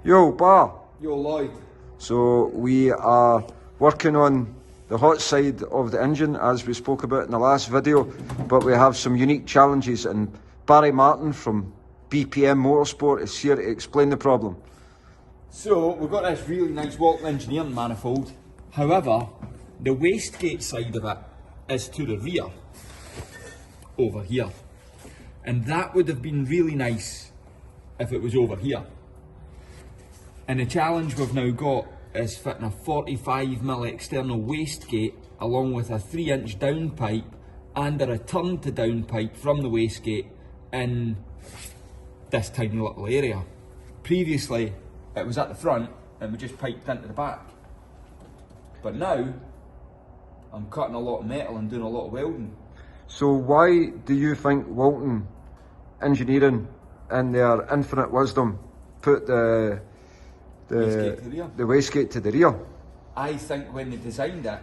Yo, Bar. Yo, Lloyd. So we are working on the hot side of the engine as we spoke about in the last video, but we have some unique challenges, and Barry Martin from BPM Motorsport is here to explain the problem. So we've got this really nice Walton engineering manifold. However, the wastegate side of it is to the rear, over here. And that would have been really nice if it was over here. And the challenge we've now got is fitting a 45mm external wastegate along with a 3-inch down pipe and a return to down pipe from the wastegate in this tiny little area. Previously it was at the front and we just piped into the back. But now I'm cutting a lot of metal and doing a lot of welding. So why do you think Walton Engineering in their infinite wisdom put the wastegate to the rear? I think when they designed it,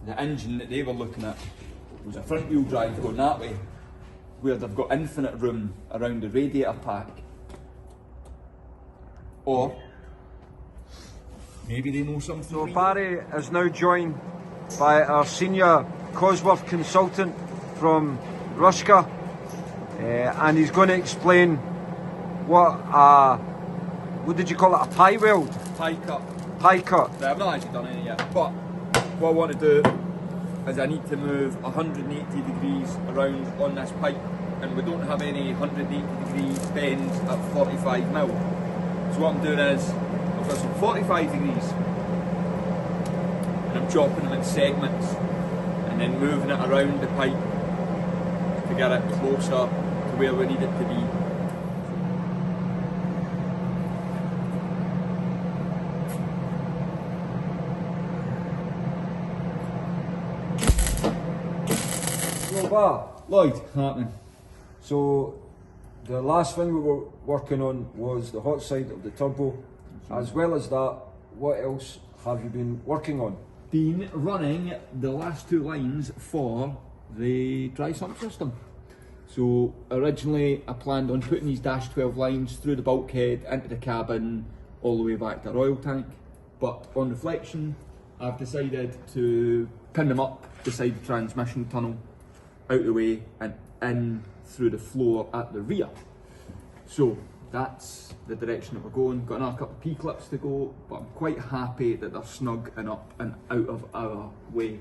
the engine that they were looking at was a front wheel drive going that way, where they've got infinite room around the radiator pack. Or maybe they know something. So Barry is now joined by our senior Cosworth consultant from Rushka, and he's going to explain what did you call it, a pie weld? Pie cut. Pie cut. Right, I've not actually done any yet, but what I want to do is I need to move 180 degrees around on this pipe, and we don't have any 180 degree bends at 45mm. So what I'm doing is, I've got some 45 degrees, and I'm chopping them in segments, and then moving it around the pipe to get it closer to where we need it to be. Lloyd, happening. So the last thing we were working on was the hot side of the turbo. As well as that, what else have you been working on? Been running the last two lines for the dry sump system. So originally I planned on putting these dash 12 lines through the bulkhead into the cabin all the way back to our oil tank, but on reflection I've decided to pin them up beside the transmission tunnel, out the way and in through the floor at the rear. So that's the direction that we're going. Got another couple of P-clips to go, but I'm quite happy that they're snug and up and out of our way.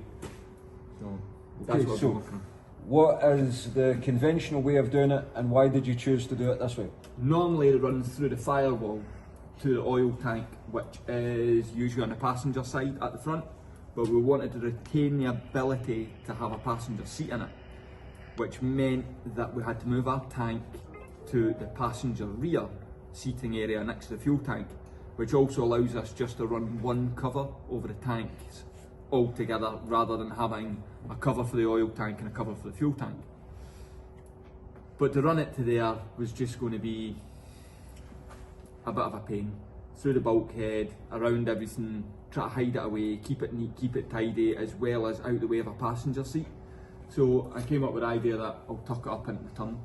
So that's what we're looking. What is the conventional way of doing it, and why did you choose to do it this way? Normally it runs through the firewall to the oil tank, which is usually on the passenger side at the front, but we wanted to retain the ability to have a passenger seat in it, which meant that we had to move our tank to the passenger rear seating area next to the fuel tank, which also allows us just to run one cover over the tanks altogether, rather than having a cover for the oil tank and a cover for the fuel tank. But to run it to there was just going to be a bit of a pain. Through the bulkhead, around everything, try to hide it away, keep it neat, keep it tidy, as well as out the way of a passenger seat. So I came up with the idea that I'll tuck it up into the tunnel.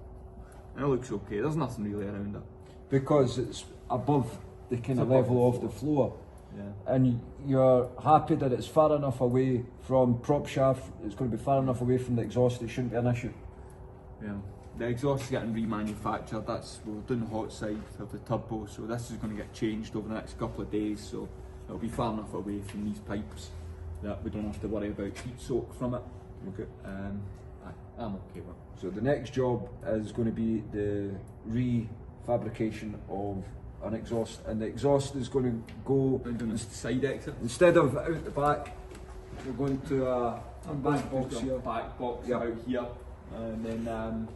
And it looks okay, there's nothing really around it. Because it's above the kind of level of the floor. Yeah. And you're happy that it's far enough away from prop shaft, it's going to be far enough away from the exhaust, it shouldn't be an issue. Yeah. The exhaust is getting remanufactured. We're doing the hot side of the turbo, so this is going to get changed over the next couple of days, so it'll be far enough away from these pipes that we don't have to worry about heat soak from it. Okay. I'm okay with it. So the next job is going to be the refabrication of an exhaust, and the exhaust is going to go doing the side exit. Instead of out the back, we're going to a back box here. Back box out here, and then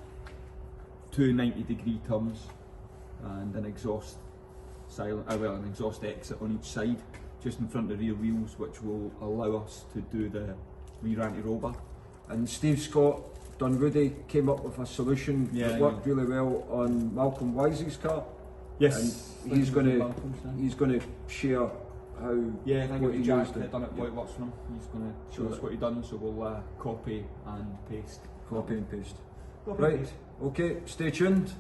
two 90-degree turns and an exhaust an exhaust exit on each side, just in front of the rear wheels, which will allow us to do the rear anti-roll. And Steve Scott Dunwoody came up with a solution that worked really well on Malcolm Wise's car. Yes, and he's going to share how what he Jack used done it. What works for him. He's going to show us what he done, so we'll copy and paste. Copy and paste. Right. Okay. Stay tuned.